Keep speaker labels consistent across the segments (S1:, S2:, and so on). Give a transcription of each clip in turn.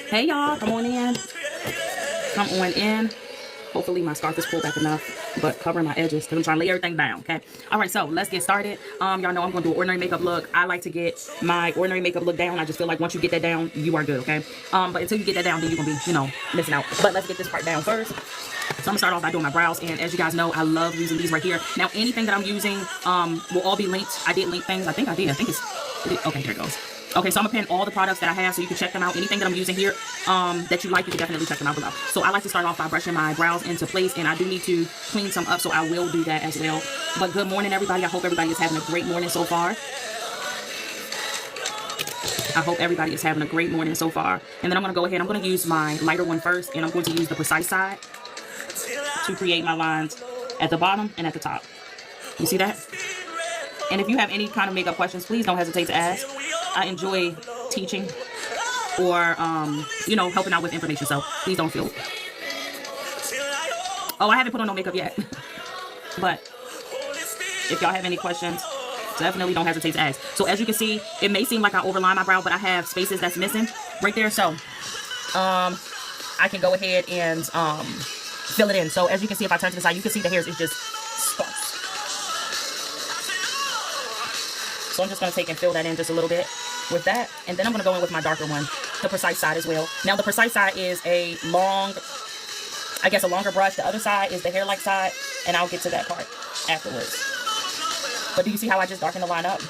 S1: Hey y'all, come on in. Come on in. Hopefully my scarf is pulled back enough, but covering my edges because I'm trying to lay everything down, okay? All right, so let's get started. Y'all know I'm going to do an ordinary makeup look. I like to get my ordinary makeup look down. I just feel like once you get that down, you are good, okay? But until you get that down, then you're going to be, missing out. But let's get this part down first. So I'm going to start off by doing my brows, and as you guys know, I love using these right here. Now, anything that I'm using will all be linked. I did link things. I think it's... Okay, here it goes. Okay, so I'm gonna pin all the products that I have so you can check them out. Anything that I'm using here that you like, you can definitely check them out below. So I like to start off by brushing my brows into place, and I do need to clean some up, so I will do that as well. But good morning, everybody. I hope everybody is having a great morning so far. I hope everybody is having a great morning so far. And then I'm gonna go ahead, I'm gonna use my lighter one first, and I'm going to use the precise side to create my lines at the bottom and at the top. You see that? And if you have any kind of makeup questions, please don't hesitate to ask. I enjoy teaching or, helping out with information, so please don't feel. Oh, I haven't put on no makeup yet. But if y'all have any questions, definitely don't hesitate to ask. So as you can see, it may seem like I overline my brow, but I have spaces that's missing right there. So I can go ahead and fill it in. So as you can see, if I turn to the side, you can see the hairs is just sparse. So I'm just going to take and fill that in just a little bit with that. And then I'm going to go in with my darker one, the precise side as well. Now the precise side is a longer brush. The other side is the hair-like side. And I'll get to that part afterwards. But do you see how I just darkened the line up?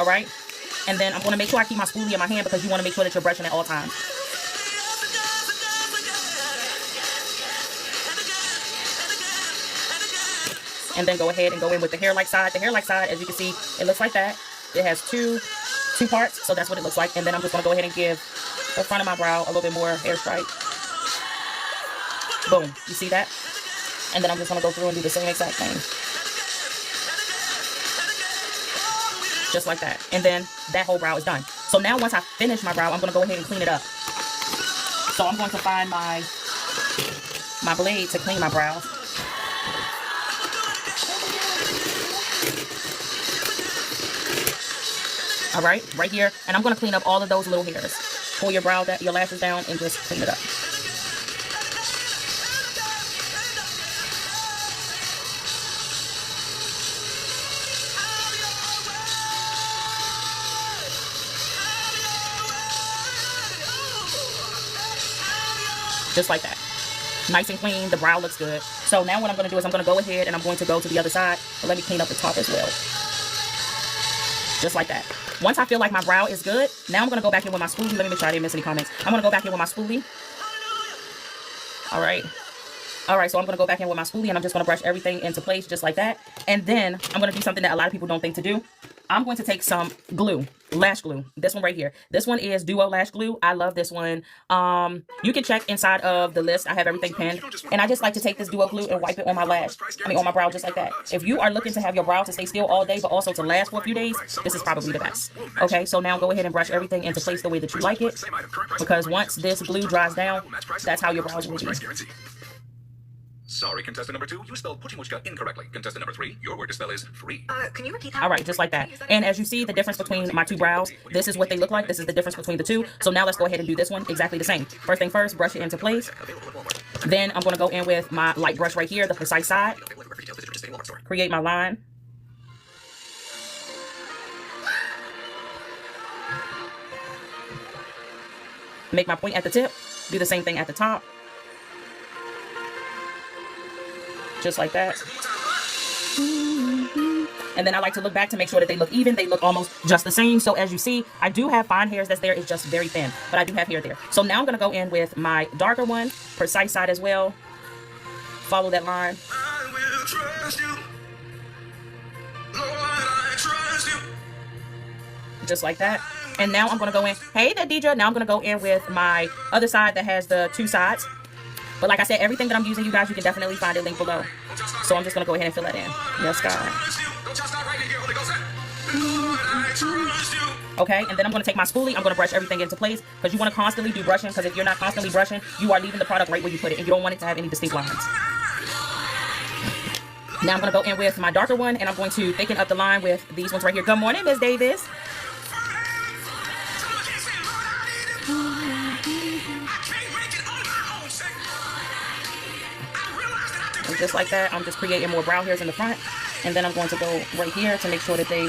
S1: All right. And then I'm going to make sure I keep my spoolie in my hand because you want to make sure that you're brushing at all times. And then go ahead and go in with the hair-like side. The hair-like side, as you can see, it looks like that. It has two parts, so that's what it looks like. And then I'm just going to go ahead and give the front of my brow a little bit more hair stripe. Boom. You see that? And then I'm just going to go through and do the same exact thing. Just like that. And then that whole brow is done. So now once I finish my brow, I'm going to go ahead and clean it up. So I'm going to find my blade to clean my brows. All right here, and I'm going to clean up all of those little hairs. Pull your your lashes down, and just clean it up. Just like that. Nice and clean. The brow looks good. So now what I'm going to do is I'm going to go ahead and I'm going to go to the other side. But let me clean up the top as well. Just like that. Once I feel like my brow is good, now I'm going to go back in with my spoolie. Let me make sure I didn't miss any comments. I'm going to go back in with my spoolie. All right, so I'm going to go back in with my spoolie, and I'm just going to brush everything into place just like that. And then I'm going to do something that a lot of people don't think to do. I'm going to take some glue, lash glue. This one right here. This one is Duo Lash Glue. I love this one. You can check inside of the list. I have everything pinned. And I just like to take this Duo glue and wipe it on my on my brow just like that. If you are looking to have your brow to stay still all day, but also to last for a few days, this is probably the best. Okay, so now go ahead and brush everything into place the way that you like it. Because once this glue dries down, that's how your brows will be.
S2: Sorry, contestant number 2, you spelled Puchimuchka incorrectly. Contestant number 3, your word to spell is free.
S3: Can you repeat that?
S1: All right, just like that. And as you see the difference between my two brows, this is what they look like. This is the difference between the two. So now let's go ahead and do this one exactly the same. First thing first, brush it into place. Then I'm going to go in with my light brush right here, the precise side. Create my line. Make my point at the tip. Do the same thing at the top. Just like that. And then I like to look back to make sure that they look even. They look almost just the same. So as you see, I do have fine hairs that's there. It's just very thin, but I do have hair there. So now I'm going to go in with my darker one, precise side as well. Follow that line.
S2: I will trust you. Lord, I trust you.
S1: Just like that. And now I'm going to go in. Hey there, Deidre. Now I'm going to go in with my other side that has the two sides. But like I said, everything that I'm using, you guys, you can definitely find a link below. So I'm just going to go ahead and fill that in. Yes, God. Okay, and then I'm going to take my spoolie. I'm going to brush everything into place because you want to constantly do brushing, because if you're not constantly brushing, you are leaving the product right where you put it, and you don't want it to have any distinct lines. Now I'm going to go in with my darker one, and I'm going to thicken up the line with these ones right here. Good morning, Miss Davis. And just like that, I'm just creating more brow hairs in the front. And then I'm going to go right here to make sure that they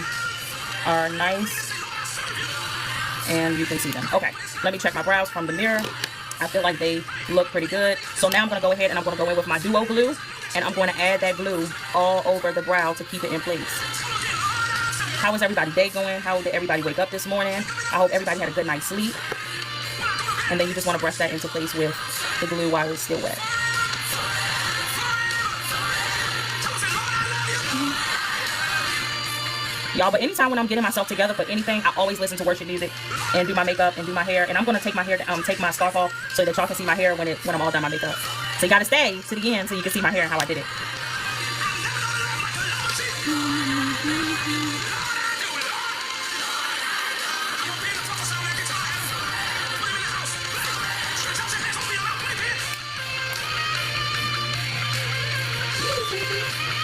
S1: are nice. And you can see them. Okay, let me check my brows from the mirror. I feel like they look pretty good. So now I'm going to go ahead and I'm going to go in with my Duo glue. And I'm going to add that glue all over the brow to keep it in place. How is everybody's day going? How did everybody wake up this morning? I hope everybody had a good night's sleep. And then you just want to brush that into place with the glue while it's still wet. Y'all, but anytime when I'm getting myself together for anything, I always listen to worship music and do my makeup and do my hair. And I'm going to take my hair, take my scarf off so that y'all can see my hair when I'm all done my makeup. So you got to stay to the end so you can see my hair and how I did it.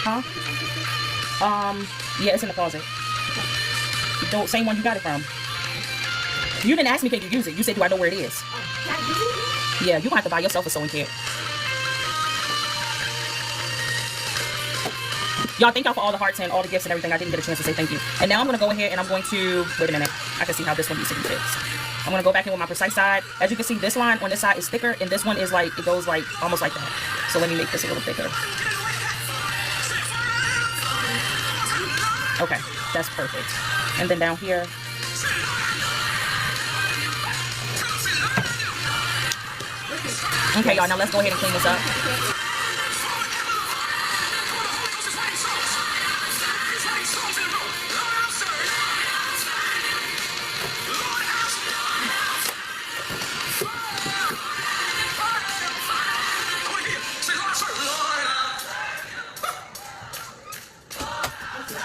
S1: Huh? Yeah, it's in the closet. The same one you got it from. You didn't ask me can you use it. You said do I know where it is? Yeah, you gonna have to buy yourself a sewing kit. Y'all, thank y'all for all the hearts and all the gifts and everything. I didn't get a chance to say thank you. And now I'm gonna go ahead and I'm going to wait a minute. I can see how this one used to be fixed. I'm gonna go back in with my precise side. As you can see, this line on this side is thicker, and this one is like it goes like almost like that. So let me make this a little thicker. Okay, that's perfect. And then down here. Okay, y'all, now let's go ahead and clean this up.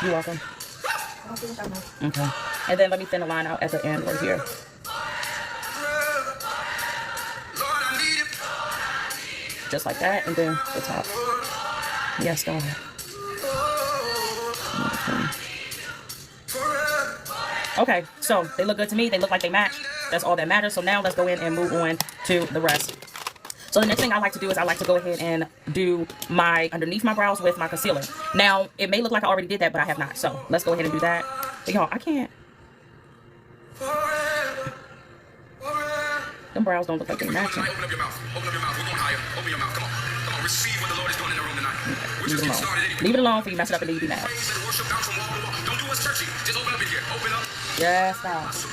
S1: You're welcome. Okay. And then let me thin the line out at the end right here. Just like that, and then the top. Yes, go ahead. Okay, so they look good to me. They look like they match. That's all that matters. So now let's go in and move on to the rest. So the next thing I like to do is I like to go ahead and do my underneath my brows with my concealer. Now, it may look like I already did that, but I have not. So let's go ahead and do that. But y'all, I can't. Them brows don't look like they're matching.
S2: Open up your mouth. Open up your mouth. We're going higher. Open your mouth. Come on. Come on. Receive what the Lord is doing in the room tonight.
S1: Okay, leave it alone. Leave it alone for you mess it up and then you be mad.
S2: Don't do what's churchy. Just open up in here. Open up.
S1: Yes, God.
S2: We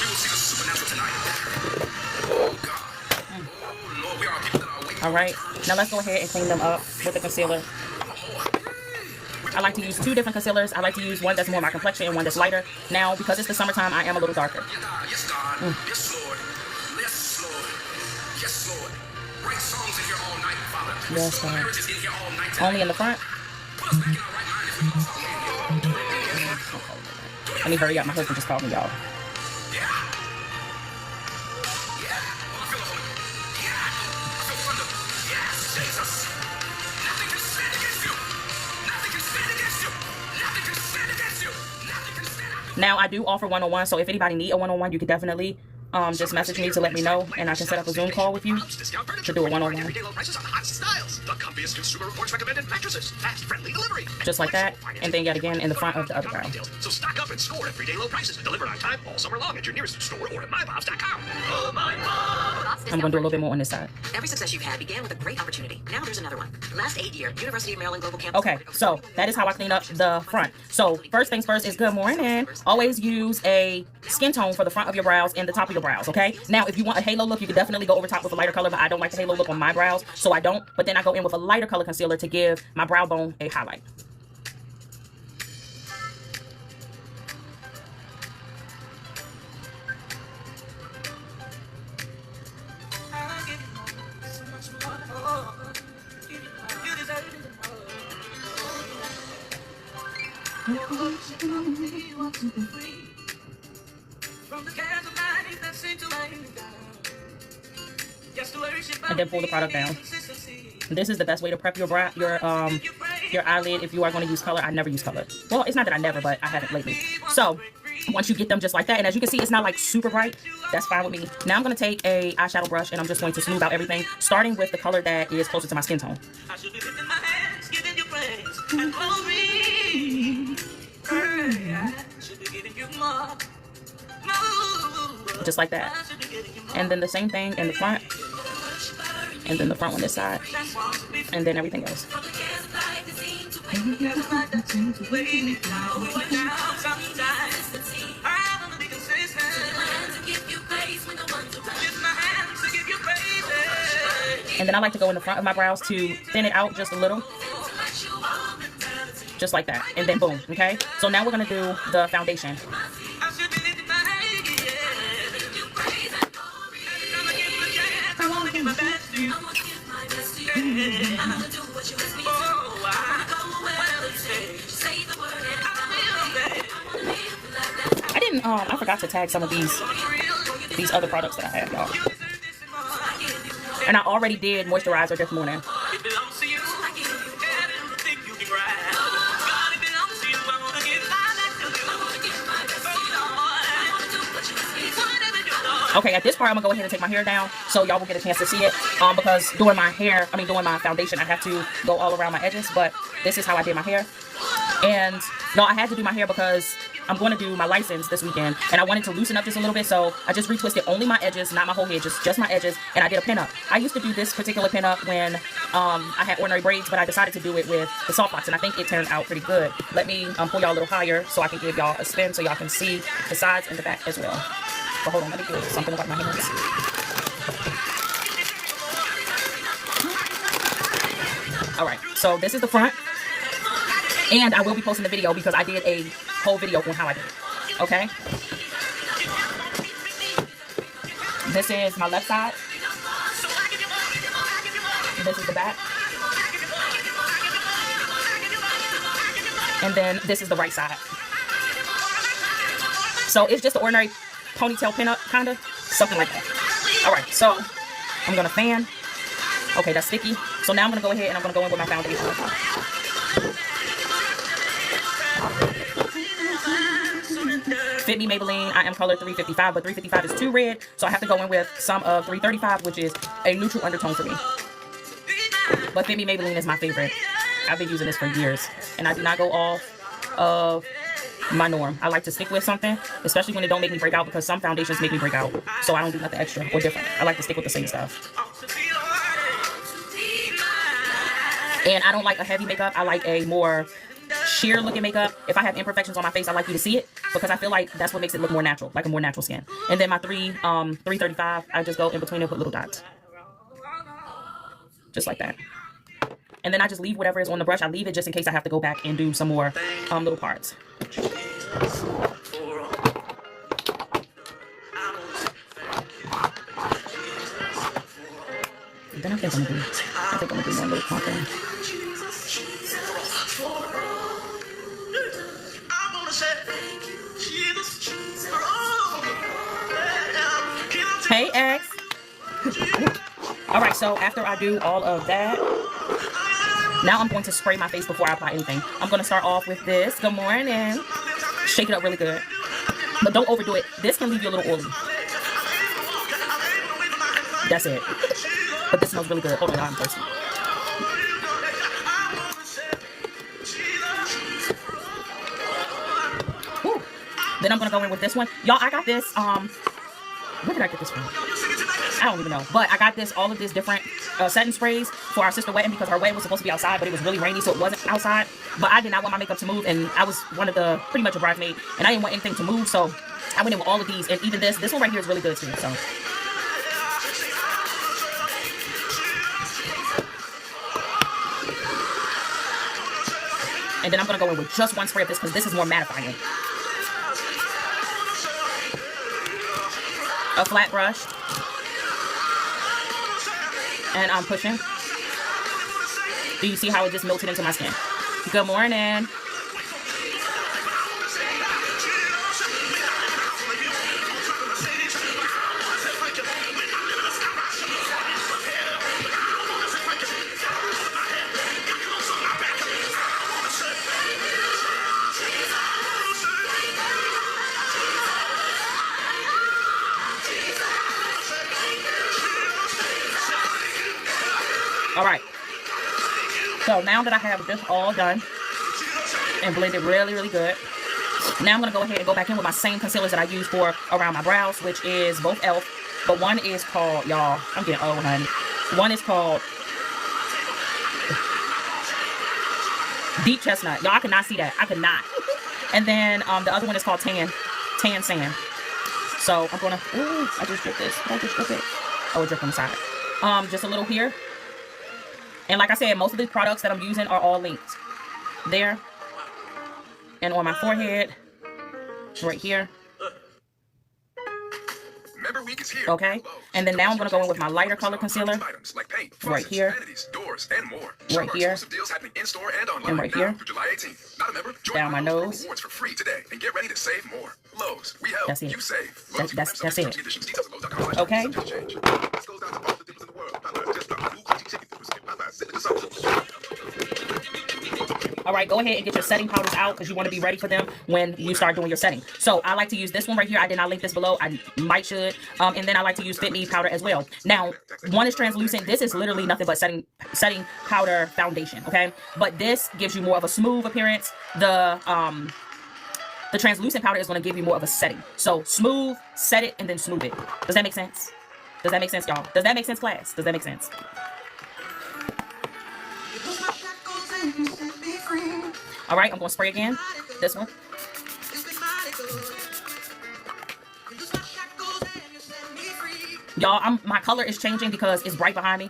S2: will see the supernatural tonight. Oh, God. Oh, Lord. We are people that are awake.
S1: All right. Now let's go ahead and clean them up with the concealer. I like to use two different concealers. I like to use one that's more my complexion and one that's lighter. Now, because it's the summertime, I am a little darker.
S2: Yes, God. Yes, Lord. Yes, Lord. Yes, Lord. Write songs in here all night, Father.
S1: Yes, God.
S2: Marriages in here all night.
S1: Only in the front?
S2: Put us back in our right mind if we lost our hand.
S1: Let me hurry up. My husband just called me, y'all. Now, I do offer one-on-one, so if anybody need a one-on-one, you could definitely just message me to let me know, and I can set up a Zoom call with you to do a one-on-one. Just like that, and then yet again in the front of the other brow.
S2: So stock up and score everyday low prices delivered on time all summer long at your nearest store or at mybobs.com. Oh, my mom.
S1: I'm going to do a little bit more on this side.
S3: Every success you've had began with a great opportunity. Now there's another one. Last 8 year, University of Maryland Global Campus.
S1: Okay, so that is how I clean up the front. So first things first is good morning. Always use a skin tone for the front of your brows and the top of your brows, okay? Now, if you want a halo look, you can definitely go over top with a lighter color, but I don't like the halo look on my brows, so I don't. But then I go in with a lighter color concealer to give my brow bone a highlight. And then pull the product down. This is the best way to prep your eyelid if you are going to use color. I never use color. Well, it's not that I never, but I haven't lately. So once you get them just like that, and as you can see, it's not like super bright. That's fine with me. Now I'm going to take a eyeshadow brush and I'm just going to smooth out everything, starting with the color that is closer to my skin tone. Just like that. And then the same thing in the front. And then the front on this side. And then everything else. And then I like to go in the front of my brows to thin it out just a little. Just like that. And then boom, okay? So now we're going to do the foundation. I forgot to tag some of these other products that I have, y'all. And I already did moisturizer this morning. Okay, at this part, I'm gonna go ahead and take my hair down so y'all will get a chance to see it. Because doing my foundation, I have to go all around my edges, but this is how I did my hair. And no, I had to do my hair because I'm going to do my license this weekend, and I wanted to loosen up just a little bit, so I just retwisted only my edges, not my whole head, just my edges, and I did a pin-up. I used to do this particular pin-up when I had ordinary braids, but I decided to do it with the soft locks, and I think it turned out pretty good. Let me pull y'all a little higher so I can give y'all a spin so y'all can see the sides and the back as well. But hold on, let me do something about my hands. Alright, so this is the front. And I will be posting the video because I did a whole video on how I did it. Okay? This is my left side. This is the back. And then this is the right side. So it's just an ordinary ponytail pin-up, kind of. Something like that. Alright, so I'm going to fan. Okay, that's sticky. So now I'm going to go ahead and I'm going to go in with my foundation. Fit Me Maybelline, I am color 355, but 355 is too red, so I have to go in with some of 335, which is a neutral undertone for me. But Fit Me Maybelline is my favorite. I've been using this for years, and I do not go off of my norm. I like to stick with something, especially when it don't make me break out, because some foundations make me break out, so I don't do nothing extra or different. I like to stick with the same stuff. And I don't like a heavy makeup. I like a more sheer looking makeup. If I have imperfections on my face, I like you to see it because I feel like that's what makes it look more natural, like a more natural skin. And then my 335, I just go in between and put little dots. Just like that. And then I just leave whatever is on the brush. I leave it just in case I have to go back and do some more little parts. And then I think I'm gonna do one little contour. Hey, X. Alright, so after I do all of that, now I'm going to spray my face before I apply anything. I'm going to start off with this. Good morning. Shake it up really good. But don't overdo it. This can leave you a little oily. That's it. But this smells really good. Hold on, I'm thirsty. Woo. Then I'm going to go in with this one. Y'all, I got this, where did I get this from? I don't even know. But I got all of this different setting sprays for our sister wedding because her wedding was supposed to be outside, but it was really rainy, so it wasn't outside. But I did not want my makeup to move, and I was pretty much a bridesmaid, and I didn't want anything to move, so I went in with all of these, and even this one right here is really good too, so. And then I'm going to go in with just one spray of this because this is more mattifying. A flat brush. And I'm pushing. Do you see how it just melted into my skin? Good morning. All right. So now that I have this all done and blended really, really good, now I'm going to go ahead and go back in with my same concealers that I use for around my brows, which is both e.l.f. But one is called, y'all, I'm getting old, honey. One is called Deep Chestnut. Y'all, I could not see that. I could not. And then the other one is called Tan Sand. So I'm going to, ooh, I just dripped this. Did I just drip it? Oh, it dripped on the side. Just a little here. And like I said, most of the products that I'm using are all linked. There. And on my forehead. Right here.
S2: Member Week is here.
S1: Okay. And then now I'm going to go in with my lighter color concealer.
S2: Like paint,
S1: right here.
S2: vanities, doors, and more.
S1: Right here.
S2: Deals happening in store and online
S1: and right here.
S2: through July 18th. Not a member? Join
S1: down my nose.
S2: Rewards for free today and get ready to save more. Lowe's. We help.
S1: That's it.
S2: You save.
S1: That's it. Okay. All right, go ahead and get your setting powders out because you want to be ready for them when you start doing your setting. So I like to use this one right here. I did not link this below. I might should. And then I like to use Fit Me powder as well. Now, one is translucent. This is literally nothing but setting powder foundation, okay? But this gives you more of a smooth appearance. The translucent powder is going to give you more of a setting. So smooth, set it, and then smooth it. Does that make sense? Does that make sense, y'all? Does that make sense, class? Does that make sense? All right, I'm going to spray again. This one. Y'all, my color is changing because it's bright behind me.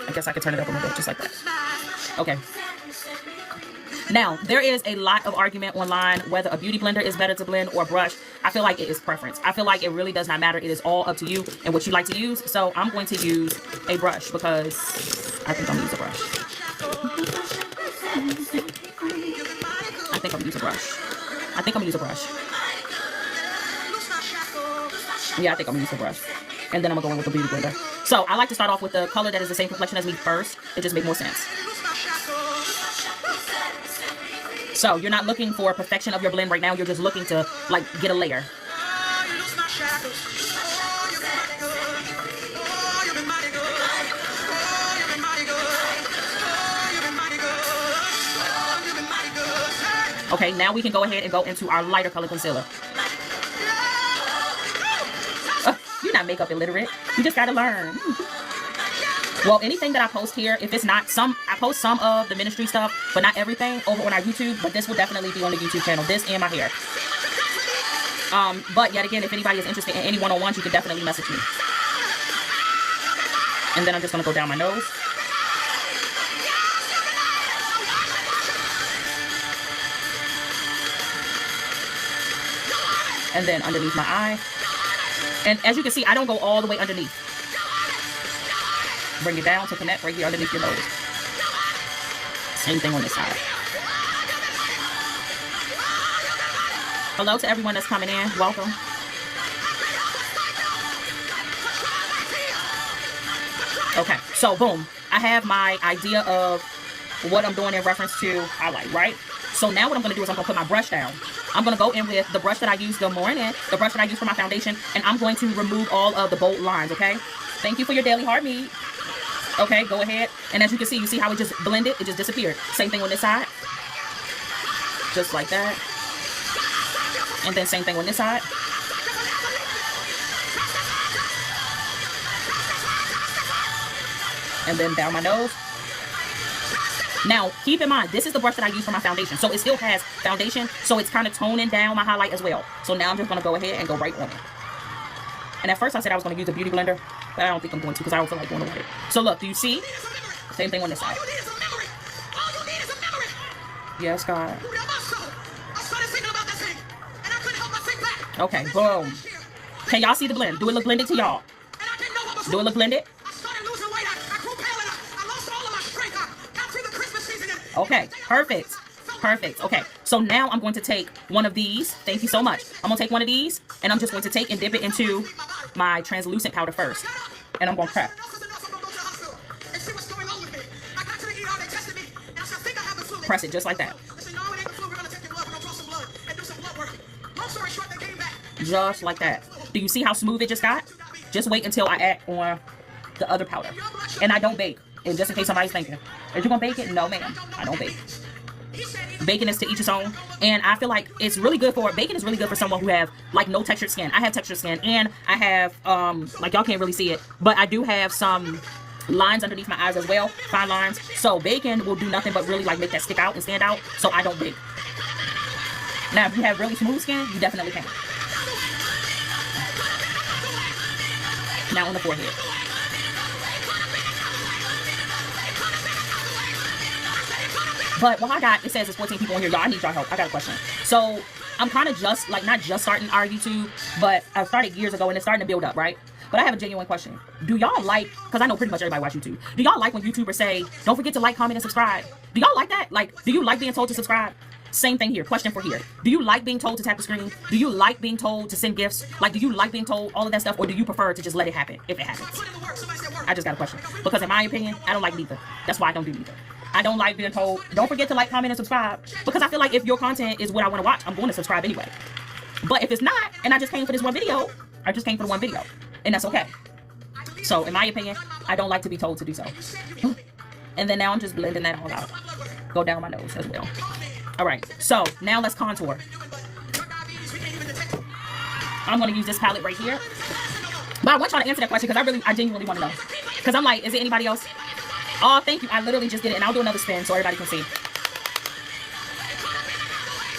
S1: I guess I could turn it up a little bit, just like that. Okay. Now, there is a lot of argument online whether a beauty blender is better to blend or a brush. I feel like it is preference. I feel like it really does not matter. It is all up to you and what you like to use. So I'm going to use a brush because I think I'm going to use a brush. I think I'm going to use a brush. Yeah, I think I'm going to use a brush. And then I'm going to go in with the beauty blender. So I like to start off with the color that is the same complexion as me first. It just makes more sense. So you're not looking for perfection of your blend right now. You're just looking to like get a layer. Okay, now we can go ahead and go into our lighter color concealer. You're not makeup illiterate. You just gotta learn. Well, anything that I post here, if it's not I post some of the ministry stuff, but not everything over on our YouTube, but this will definitely be on the YouTube channel, this and my hair. But yet again, if anybody is interested in any one-on-ones, you can definitely message me. And then I'm just gonna go down my nose. And then underneath my eye. And as you can see, I don't go all the way underneath. Bring it down to connect right here underneath your nose. Same thing on this side. Hello to everyone that's coming in. Welcome. Okay, so boom. I have my idea of what I'm doing in reference to highlight, right? So now what I'm going to do is I'm going to put my brush down. I'm going to go in with the brush that I used the morning, the brush that I used for my foundation, and I'm going to remove all of the bold lines, okay? Thank you for your daily heart meat. Okay, go ahead. And as you can see, you see how it just blended? It just disappeared. Same thing on this side. Just like that. And then same thing on this side. And then down my nose. Now, keep in mind, this is the brush that I use for my foundation. So it still has foundation, so it's kind of toning down my highlight as well. So now I'm just going to go ahead and go right on it. And at first I said I was going to use a beauty blender, but I don't think I'm going to because I don't feel like going with it. So look, do you see? Same thing on this side. Yes, God. Okay, boom. Can y'all see the blend? Do it look blended to y'all? Do it look blended? Okay, perfect. Perfect. Okay, so now I'm going to take one of these. Thank you so much. I'm going to take one of these, and I'm just going to take and dip it into my translucent powder first. And I'm going to prep. Press it just like that. Just like that. Do you see how smooth it just got? Just wait until I add on the other powder. And I don't bake. And just in case somebody's thinking, are you gonna bake it? No, ma'am, I don't bake. Baking is to each his own, and I feel like it's really good for bacon is really good for someone who have like no textured skin. I have textured skin, and I have like y'all can't really see it, but I do have some lines underneath my eyes as well, fine lines. So bacon will do nothing but really like make that stick out and stand out. So I don't bake. Now, if you have really smooth skin, you definitely can. Now on the forehead. But what I got, it says it's 14 people in here. Y'all, I need y'all help. I got a question. So I'm kind of just like not just starting our YouTube, but I started years ago and it's starting to build up, right? But I have a genuine question. Do y'all like, because I know pretty much everybody watch YouTube, do y'all like when YouTubers say, don't forget to like, comment, and subscribe? Do y'all like that? Like, do you like being told to subscribe? Same thing here. Question for here. Do you like being told to tap the screen? Do you like being told to send gifts? Like, do you like being told all of that stuff? Or do you prefer to just let it happen if it happens? I just got a question. Because in my opinion, I don't like neither. That's why I don't do neither. I don't like being told, don't forget to like, comment, and subscribe. Because I feel like if your content is what I want to watch, I'm going to subscribe anyway. But if it's not, and I just came for this one video, I just came for the one video. And that's okay. So in my opinion, I don't like to be told to do so. And then now I'm just blending that all out. Go down my nose as well. All right, so now let's contour. I'm going to use this palette right here. But I want y'all to answer that question because I genuinely want to know. Because I'm like, is it anybody else? Oh, thank you. I literally just did it. And I'll do another spin so everybody can see.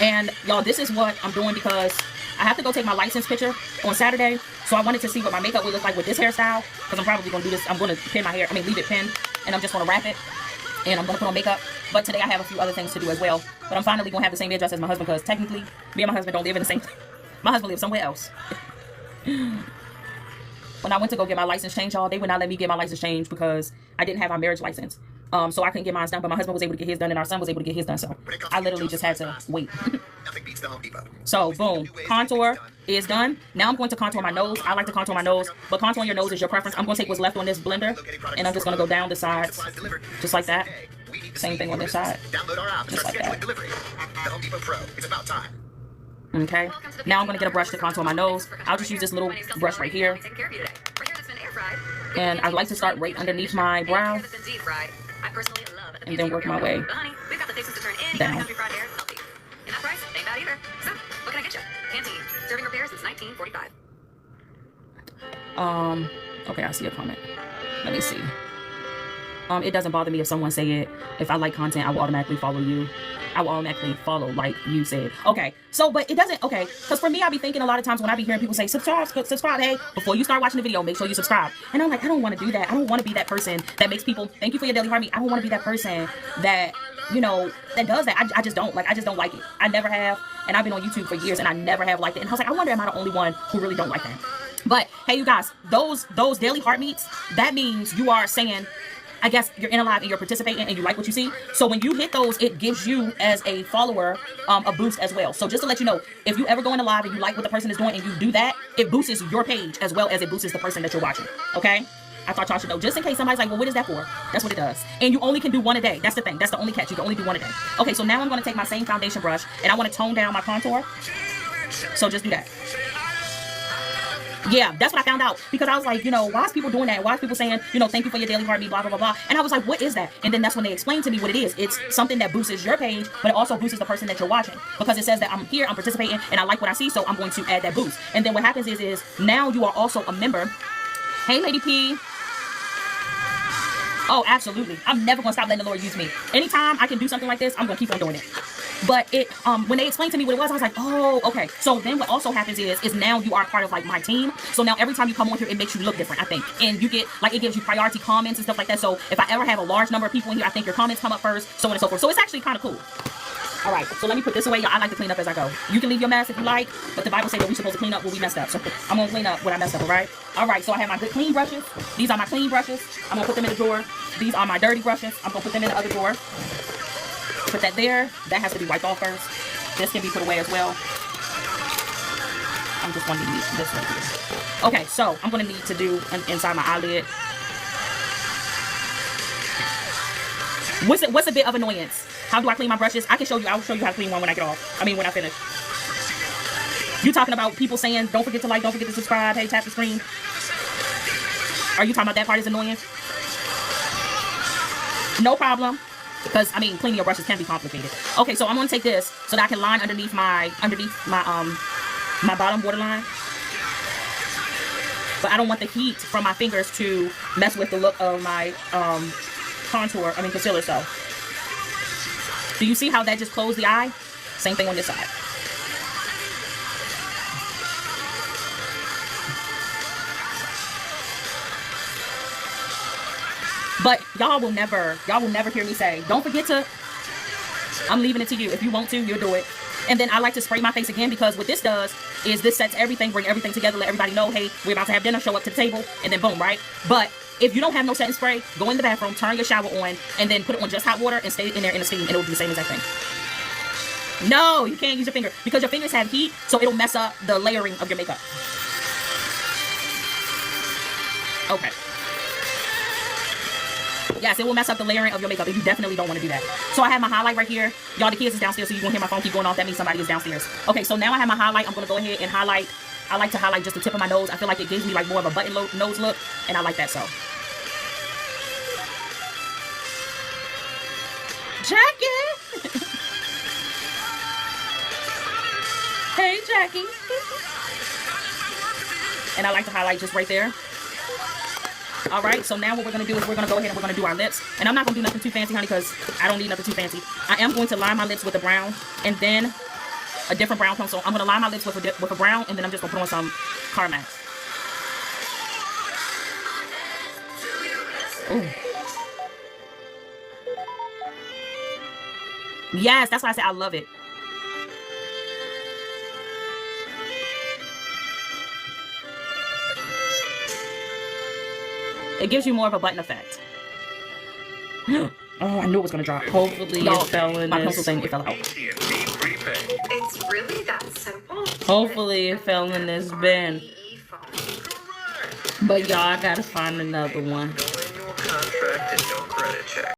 S1: And y'all, this is what I'm doing because I have to go take my license picture on Saturday. So I wanted to see what my makeup would look like with this hairstyle. Because I'm probably going to do this. I'm going to pin my hair. Leave it pinned. And I'm just going to wrap it. And I'm going to put on makeup. But today I have a few other things to do as well. But I'm finally going to have the same address as my husband. Because technically, me and my husband don't live in the same place. My husband lives somewhere else. When I went to go get my license changed, y'all, they would not let me get my license changed because I didn't have my marriage license. So I couldn't get mine done, but my husband was able to get his done and our son was able to get his done. So I literally just had to wait. So boom, contour is done. Now I'm going to contour my nose. I like to contour my nose, but contouring your nose is your preference. I'm going to take what's left on this blender and I'm just going to go down the sides just like that. Same thing on this side. Just like that. Okay, now I'm going to get a brush to contour my nose. I'll just use this little brush right here. And I like to start right underneath my brow. And then work my way down. Okay, I see a comment. Let me see. It doesn't bother me if someone say it. If I like content, I will automatically follow you. I will automatically follow like you said. Okay, so but it doesn't, okay, because for me, I be thinking a lot of times when I be hearing people say subscribe, hey, before you start watching the video, make sure you subscribe. And I'm like, I don't want to do that. I don't want to be that person that makes people, thank you for your daily heart meat. I don't want to be that person that, you know, that does that. I just don't like it. I never have. And I've been on YouTube for years and I never have liked it. And I was like, I wonder, am I the only one who really don't like that? But hey, you guys, those daily heart meats, that means you are saying, I guess you're in a live and you're participating and you like what you see. So when you hit those, it gives you as a follower a boost as well. So just to let you know, if you ever go in a live and you like what the person is doing and you do that, it boosts your page as well as it boosts the person that you're watching. Okay? I thought y'all should know. Just in case somebody's like, well, what is that for? That's what it does. And you only can do one a day. That's the thing. That's the only catch. You can only do one a day. Okay, so now I'm going to take my same foundation brush and I want to tone down my contour. So just do that. Yeah, that's what I found out because I was like, you know, why is people doing that? Why is people saying, you know, thank you for your daily heart meat, blah, blah, blah, blah. And I was like, what is that? And then that's when they explained to me what it is. It's something that boosts your page, but it also boosts the person that you're watching because it says that I'm here, I'm participating, and I like what I see, so I'm going to add that boost. And then what happens is now you are also a member. Hey, Lady P. Oh, absolutely. I'm never going to stop letting the Lord use me. Anytime I can do something like this, I'm going to keep on doing it. But it, when they explained to me what it was, I was like, oh, okay. So then what also happens is now you are part of like my team. So now every time you come on here, it makes you look different, I think. And you get, like, it gives you priority comments and stuff like that. So if I ever have a large number of people in here, I think your comments come up first, so on and so forth. So it's actually kind of cool. All right, so let me put this away. I like to clean up as I go. You can leave your mess if you like, but the Bible says that we're supposed to clean up what we messed up. So I'm going to clean up what I messed up, all right? All right, so I have my good clean brushes. These are my clean brushes. I'm going to put them in the drawer. These are my dirty brushes. I'm going to put them in the other drawer. Put that there. That has to be wiped off first. This can be put away as well. I'm just going to need this right here. Okay, so I'm going to need to do inside my eyelid. What's a bit of annoyance? How do I clean my brushes? I can show you. I'll show you how to clean one when I get off. When I finish. You talking about people saying, don't forget to like, don't forget to subscribe. Hey, tap the screen. Are you talking about that part is annoying? No problem. Because, I mean, cleaning your brushes can be complicated. Okay, so I'm going to take this so that I can line underneath my bottom borderline. But I don't want the heat from my fingers to mess with the look of my concealer. So, do you see how that just closed the eye? Same thing on this side. But y'all will never hear me say, don't forget to, I'm leaving it to you. If you want to, you'll do it. And then I like to spray my face again, because what this does is this sets everything, bring everything together, let everybody know, hey, we're about to have dinner, show up to the table, and then boom, right? But if you don't have no setting spray, go in the bathroom, turn your shower on, and then put it on just hot water and stay in there in the steam, and it will do the same exact thing. No, you can't use your finger, because your fingers have heat, so it'll mess up the layering of your makeup. Okay. Yes, it will mess up the layering of your makeup, and you definitely don't want to do that. So I have my highlight right here. Y'all, the kids is downstairs, so you're going to hear my phone keep going off. That means somebody is downstairs. Okay, so now I have my highlight. I'm going to go ahead and highlight. I like to highlight just the tip of my nose. I feel like it gives me like more of a button nose look, and I like that so. Jackie! Hey, Jackie. And I like to highlight just right there. Alright, so now what we're going to do is we're going to go ahead and we're going to do our lips. And I'm not going to do nothing too fancy, honey, because I don't need nothing too fancy. I am going to line my lips with a brown and then a different brown pencil. I'm going to line my lips with a brown, and then I'm just going to put on some Carmex. Ooh. Yes, that's why I said I love it. It gives you more of a button effect. Oh, I knew it was gonna drop. Hopefully it fell in. My pencil thing, it fell out.
S4: It's really that simple.
S1: Hopefully it fell in this bin. But y'all, I gotta find another one.